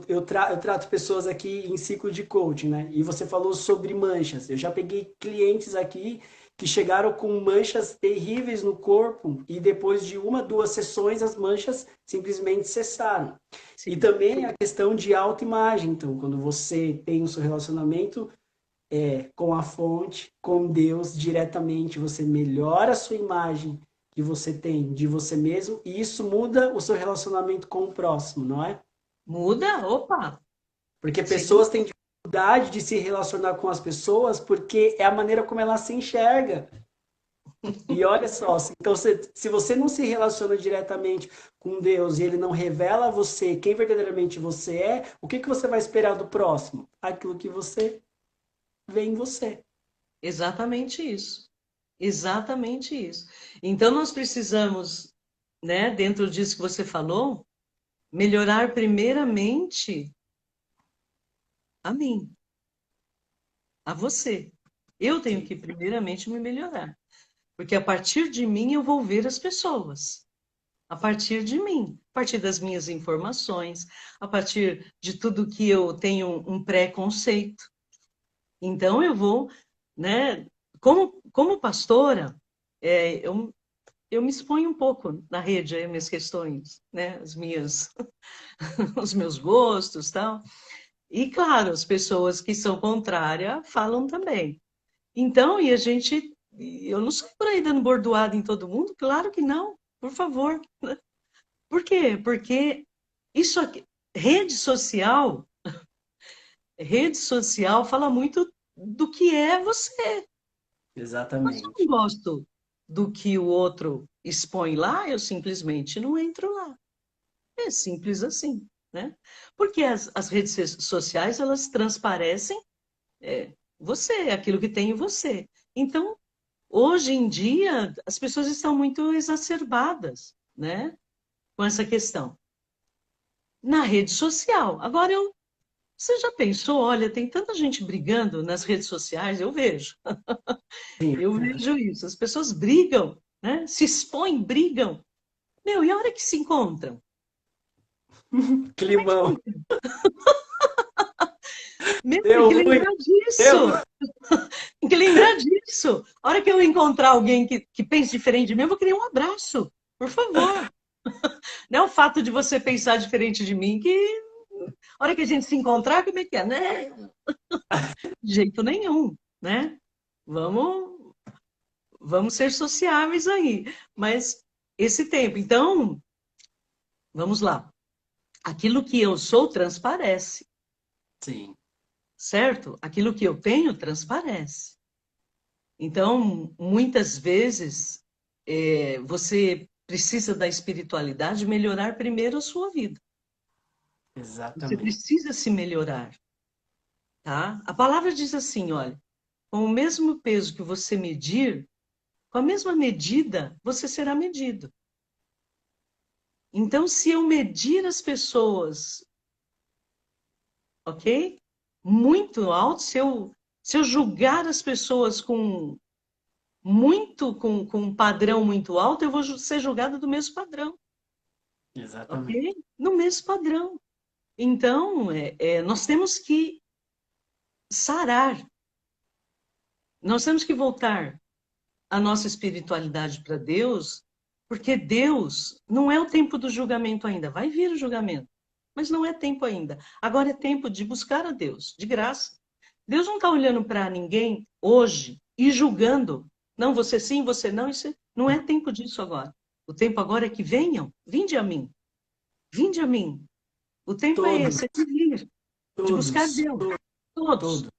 eu trato pessoas aqui em ciclo de coaching, né? E você falou sobre manchas. Eu já peguei clientes aqui que chegaram com manchas terríveis no corpo e depois de uma, duas sessões as manchas simplesmente cessaram. E Sim. também a questão de autoimagem. Então, quando você tem o seu relacionamento com a fonte, com Deus diretamente, você melhora a sua imagem que você tem de você mesmo e isso muda o seu relacionamento com o próximo, não é? Muda? Opa! Porque Sim. pessoas têm dificuldade de se relacionar com as pessoas porque é a maneira como ela se enxerga. E olha só, então se você não se relaciona diretamente com Deus e ele não revela a você quem verdadeiramente você é, o que você vai esperar do próximo? Aquilo que você vê em você. Exatamente isso. Exatamente isso. Então, nós precisamos. né, dentro disso que você falou, melhorar primeiramente a mim, a você. Eu tenho Sim. que primeiramente me melhorar, porque a partir de mim eu vou ver as pessoas. A partir de mim, a partir das minhas informações, a partir de tudo que eu tenho um preconceito. Então eu vou, né? Como pastora, eu me exponho um pouco na rede aí, minhas questões, né? As minhas, os meus gostos, tal. E claro, as pessoas que são contrárias falam também. Então, eu não saio por aí dando bordoada em todo mundo, claro que não, por favor. Por quê? Porque isso aqui, rede social fala muito do que é você. Mas se eu não Exatamente. gosto do que o outro expõe lá, eu simplesmente não entro lá. É simples assim, né? Porque as redes sociais, elas transparecem você, aquilo que tem em você. Então, hoje em dia, as pessoas estão muito exacerbadas, né? Com essa questão. Na rede social. Agora, você já pensou, olha, tem tanta gente brigando nas redes sociais, eu vejo. Sim. Eu vejo isso. As pessoas brigam, né? Se expõem, brigam. Meu, e a hora que se encontram? Como é que Climão. fica? Meu, tem Deu que ruim. lembrar Deu. disso. Tem que lembrar disso. A hora que eu encontrar alguém que pense diferente de mim, eu vou querer um abraço. Por favor. Não é o fato de você pensar diferente de mim que a hora que a gente se encontrar, como é que é? Né? De jeito nenhum, né? Vamos, vamos ser sociáveis aí. Mas esse tempo. Então, vamos lá. Aquilo que eu sou transparece, Sim. certo? Aquilo que eu tenho transparece. Então, muitas vezes, você precisa da espiritualidade melhorar primeiro a sua vida. Você Exatamente. precisa se melhorar, tá? A palavra diz assim, olha, com o mesmo peso que você medir, com a mesma medida, você será medido. Então, se eu medir as pessoas, ok? Muito alto, se eu julgar as pessoas com um padrão muito alto, eu vou ser julgada do mesmo padrão, Exatamente. ok? No mesmo padrão. Então, nós temos que sarar, nós temos que voltar a nossa espiritualidade para Deus, porque Deus não é o tempo do julgamento ainda. Vai vir o julgamento, mas não é tempo ainda. Agora é tempo de buscar a Deus, de graça. Deus não está olhando para ninguém hoje e julgando. Não, você sim, você não. Isso não é tempo disso agora. O tempo agora é que venham, vinde a mim, vinde a mim. O tempo é Todos, esse, é de vir, de buscar todos, Deus, todos. todos, todos.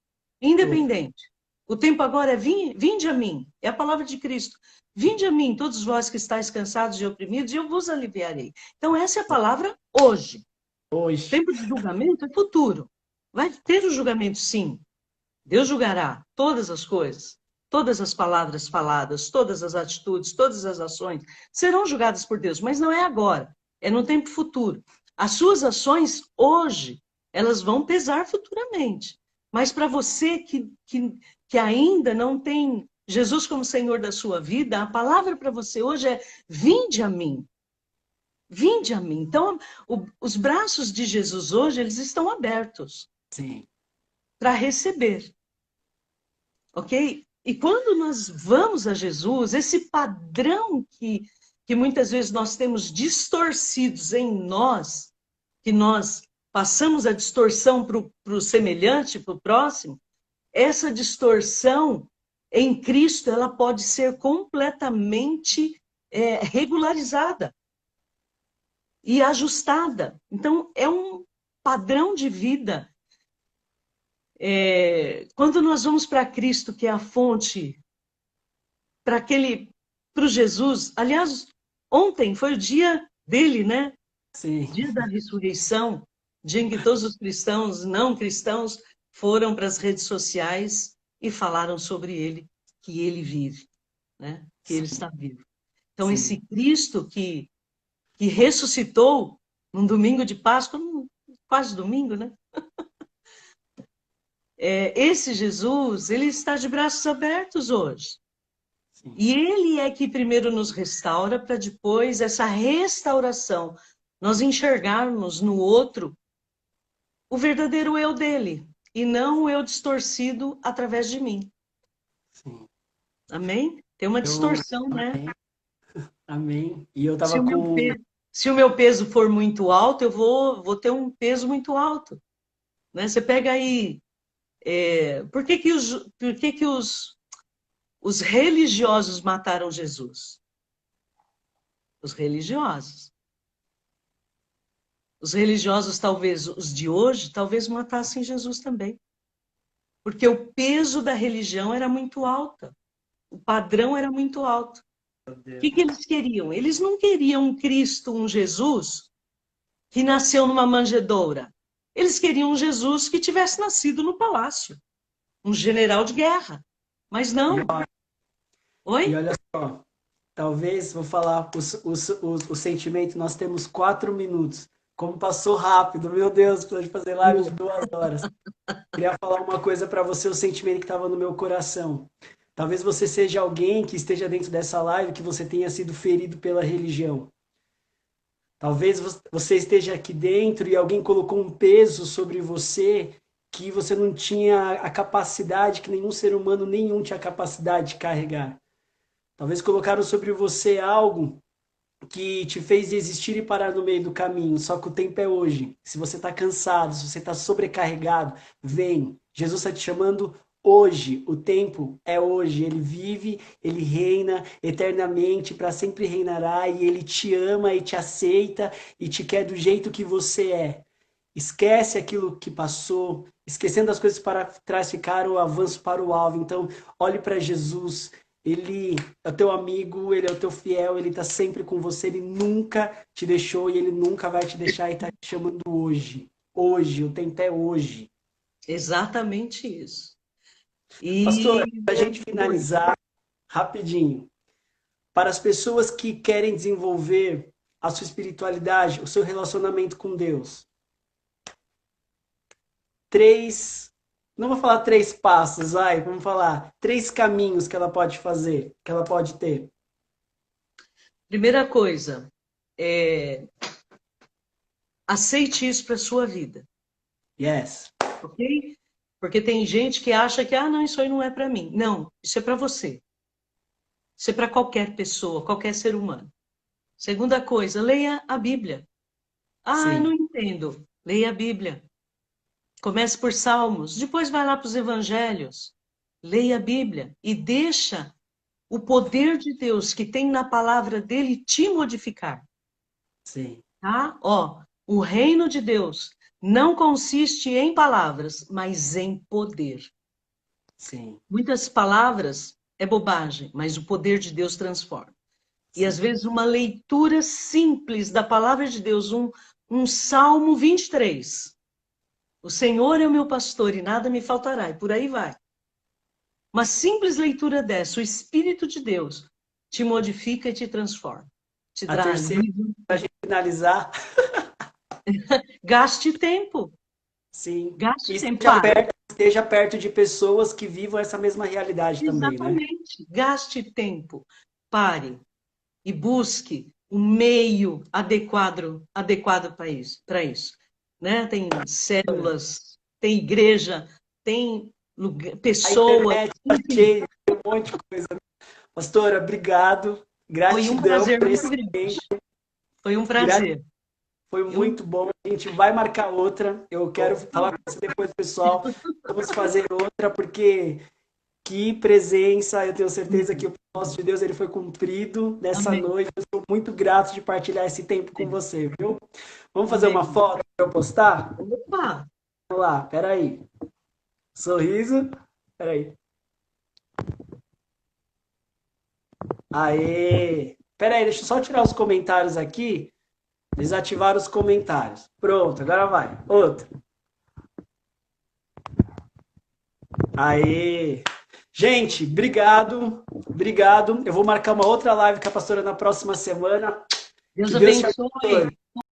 Independente. O tempo agora é vinde a mim. É a palavra de Cristo. Vinde a mim, todos vós que estáis cansados e oprimidos, e eu vos aliviarei. Então, essa é a palavra hoje. O Hoje. tempo de julgamento é futuro. Vai ter o julgamento, sim. Deus julgará todas as coisas, todas as palavras faladas, todas as atitudes, todas as ações serão julgadas por Deus, mas não é agora, é no tempo futuro. As suas ações hoje, elas vão pesar futuramente. Mas para você que ainda não tem Jesus como Senhor da sua vida, a palavra para você hoje é: vinde a mim. Vinde a mim. Então, os braços de Jesus hoje, eles estão abertos Sim. para receber. Ok? E quando nós vamos a Jesus, esse padrão que muitas vezes nós temos distorcidos em nós, que nós passamos a distorção para o semelhante, para o próximo, essa distorção em Cristo ela pode ser completamente regularizada e ajustada. Então, é um padrão de vida. Quando nós vamos para Cristo, que é a fonte para o Jesus. Aliás, ontem foi o dia dele, né? Sim. Dia da ressurreição, dia em que todos os cristãos, não cristãos, foram para as redes sociais e falaram sobre ele, que ele vive, né? Que ele Sim. está vivo. Então, Sim. esse Cristo que ressuscitou num domingo de Páscoa, quase domingo, né? Esse Jesus, ele está de braços abertos hoje. Sim. E ele é que primeiro nos restaura, para depois, essa restauração, nós enxergarmos no outro o verdadeiro eu dele, e não o eu distorcido através de mim. Sim. Amém? Tem uma distorção, né? Amém. Amém. E eu Se tava com... se o meu peso for muito alto, eu vou ter um peso muito alto. Né? Você pega aí... por que os religiosos mataram Jesus? Os religiosos. Os religiosos, talvez, os de hoje, talvez matassem Jesus também. Porque o peso da religião era muito alto. O padrão era muito alto. O que eles queriam? Eles não queriam um Cristo, um Jesus, que nasceu numa manjedoura. Eles queriam um Jesus que tivesse nascido no palácio. Um general de guerra. Mas não. Oi? E olha só, talvez, vou falar o sentimento, nós temos 4 minutos. Como passou rápido, meu Deus, pode fazer live de 2 horas. Queria falar uma coisa para você, o sentimento que estava no meu coração. Talvez você seja alguém que esteja dentro dessa live, que você tenha sido ferido pela religião. Talvez você esteja aqui dentro e alguém colocou um peso sobre você que você não tinha a capacidade, que nenhum ser humano nenhum tinha a capacidade de carregar. Talvez colocaram sobre você algo que te fez desistir e parar no meio do caminho. Só que o tempo é hoje. Se você está cansado, se você está sobrecarregado, vem. Jesus está te chamando hoje. O tempo é hoje. Ele vive, ele reina eternamente, para sempre reinará. E ele te ama e te aceita e te quer do jeito que você é. Esquece aquilo que passou, esquecendo as coisas para trás, ficar o avanço para o alvo. Então, olhe para Jesus. Ele é o teu amigo, ele é o teu fiel, ele está sempre com você, ele nunca te deixou e ele nunca vai te deixar e está te chamando hoje. Hoje, o tempo é hoje. Exatamente isso. E... Pastor, para a gente finalizar, rapidinho, para as pessoas que querem desenvolver a sua espiritualidade, o seu relacionamento com Deus, não vou falar 3 passos, vamos falar 3 caminhos que ela pode fazer, que ela pode ter. Primeira coisa, aceite isso para a sua vida. Yes. Ok? Porque tem gente que acha que, não, isso aí não é para mim. Não, isso é para você. Isso é para qualquer pessoa, qualquer ser humano. Segunda coisa, leia a Bíblia. Eu não entendo. Leia a Bíblia. Comece por Salmos, depois vai lá para os Evangelhos. Leia a Bíblia e deixa o poder de Deus que tem na palavra dele te modificar. Sim. Tá? O reino de Deus não consiste em palavras, mas em poder. Sim. Muitas palavras é bobagem, mas o poder de Deus transforma. Sim. E às vezes uma leitura simples da palavra de Deus, um Salmo 23. O Senhor é o meu pastor e nada me faltará, e por aí vai. Uma simples leitura dessa, o Espírito de Deus te modifica e te transforma. Te traz. Terceira, para a gente finalizar. Gaste tempo. Sim. Gaste tempo. Esteja perto de pessoas que vivam essa mesma realidade também, né? Exatamente. Gaste tempo. Pare e busque um meio adequado para isso. Né? Tem células, tem igreja, tem pessoas. A internet, tem um monte de coisa. Pastora, obrigado. Gratidão. Foi um prazer muito grande. Foi um prazer. Foi muito bom. A gente vai marcar outra. Eu quero falar com você depois, pessoal. Vamos fazer outra, porque que presença. Eu tenho certeza que o propósito de Deus ele foi cumprido nessa noite. Eu sou muito grato de partilhar esse tempo com você, viu? Vamos fazer uma foto para eu postar? Opa! Vamos lá, peraí. Sorriso. Peraí. Aê! Peraí, deixa eu só tirar os comentários aqui. Desativar os comentários. Pronto, agora vai. Outro. Aê! Gente, obrigado. Obrigado. Eu vou marcar uma outra live com a pastora na próxima semana. Deus Que Deus te abençoe. abençoe.